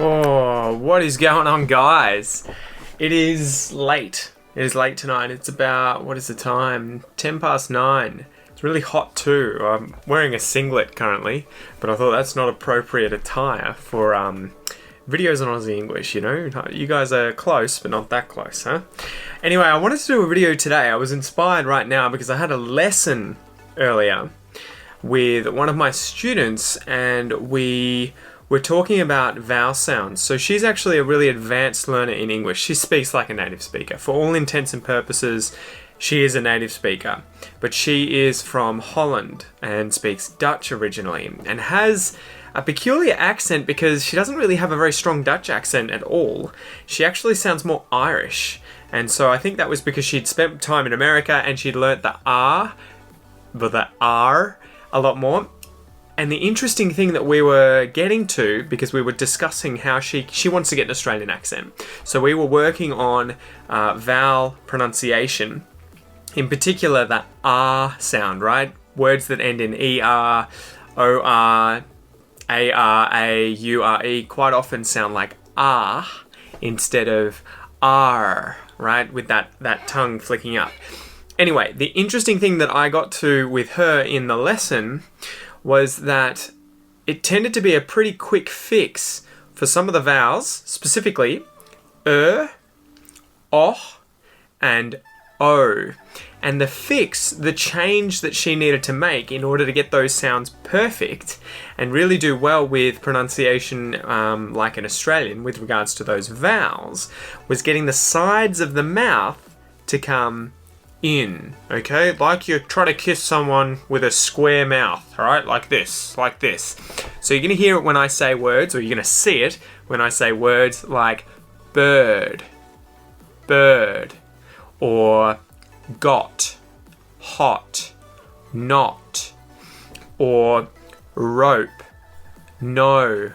Oh, what is going on, guys? It is late. It is late tonight. It's about, what is the time? 10 past 9. It's really hot too. I'm wearing a singlet currently, but I thought that's not appropriate attire for videos on Aussie English, you know? You guys are close, but not that close, huh? Anyway, I wanted to do a video today. I was inspired right now because I had a lesson earlier with one of my students, and we were talking about vowel sounds. So she's actually a really advanced learner in English. She speaks like a native speaker. For all intents and purposes, she is a native speaker. But she is from Holland and speaks Dutch originally and has a peculiar accent because she doesn't really have a very strong Dutch accent at all. She actually sounds more Irish. And so I think that was because she'd spent time in America and she'd learnt the R, but the R a lot more. And the interesting thing that we were getting to, because we were discussing how she wants to get an Australian accent. So we were working on vowel pronunciation, in particular the R sound, right? Words that end in ER, OR, AR, A, URE quite often sound like R instead of R, right? With that tongue flicking up. Anyway, the interesting thing that I got to with her in the lesson was that it tended to be a pretty quick fix for some of the vowels, specifically oh, and o. And the fix, the change that she needed to make in order to get those sounds perfect and really do well with pronunciation like an Australian with regards to those vowels, was getting the sides of the mouth to come in, okay? Like you try to kiss someone with a square mouth, all right? Like this. So you're going to hear it when I say words, or you're going to see it when I say words like bird, or got, hot, not, or rope, no,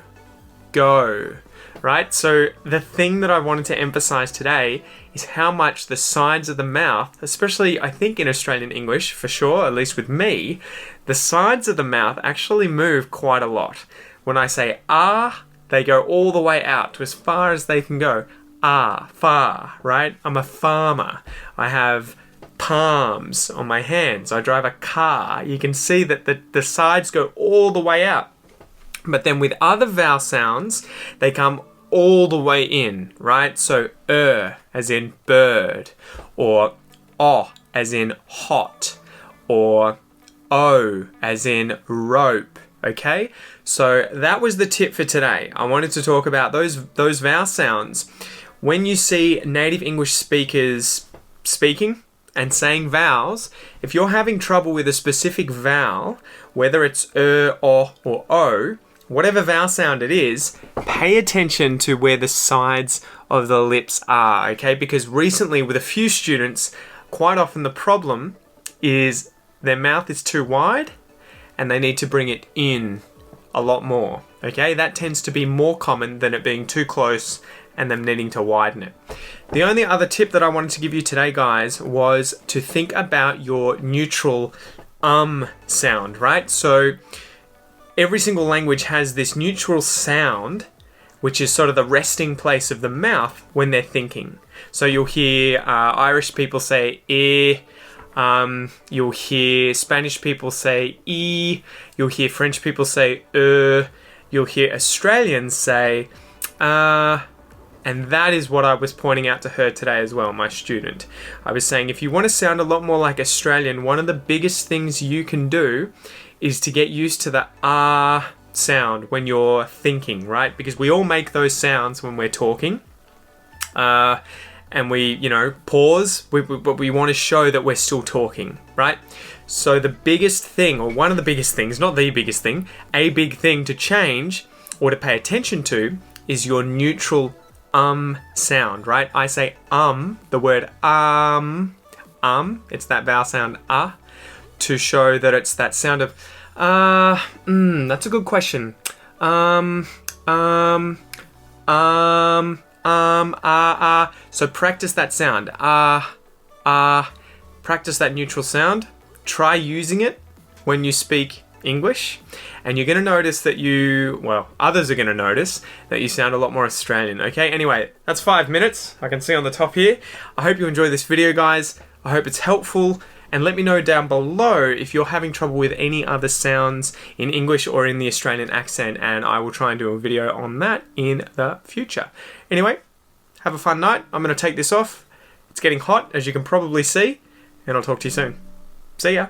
go, right? So the thing that I wanted to emphasize today is how much the sides of the mouth, especially I think in Australian English for sure, at least with me, the sides of the mouth actually move quite a lot. When I say ah, they go all the way out to as far as they can go. Ah, far, right? I'm a farmer. I have palms on my hands. I drive a car. You can see that the sides go all the way out. But then with other vowel sounds, they come all the way in, right? So as in bird, or oh as in hot, or o as in rope, okay? So that was the tip for today. I wanted to talk about those vowel sounds. When you see native English speakers speaking and saying vowels, if you're having trouble with a specific vowel, whether it's or o, whatever vowel sound it is, pay attention to where the sides of the lips are, okay? Because recently with a few students, quite often the problem is their mouth is too wide and they need to bring it in a lot more, okay? That tends to be more common than it being too close and them needing to widen it. The only other tip that I wanted to give you today, guys, was to think about your neutral sound, right? So every single language has this neutral sound, which is sort of the resting place of the mouth when they're thinking. So you'll hear Irish people say you'll hear Spanish people say e, you'll hear French people say you'll hear Australians say and that is what I was pointing out to her today as well, my student. I was saying if you want to sound a lot more like Australian, one of the biggest things you can do is to get used to the ah sound when you're thinking, right? Because we all make those sounds when we're talking. And we, pause, but we want to show that we're still talking, right? So the biggest thing, or one of the biggest things, not the biggest thing, a big thing to change or to pay attention to is your neutral sound, right? I say the word it's that vowel sound to show that it's that sound of that's a good question. So practice that sound. Practice that neutral sound. Try using it when you speak English, and you're going to notice that others are going to notice that you sound a lot more Australian, okay? Anyway, that's 5 minutes. I can see on the top here. I hope you enjoy this video, guys. I hope it's helpful, and let me know down below if you're having trouble with any other sounds in English or in the Australian accent, and I will try and do a video on that in the future. Anyway, have a fun night. I'm going to take this off. It's getting hot, as you can probably see, and I'll talk to you soon. See ya.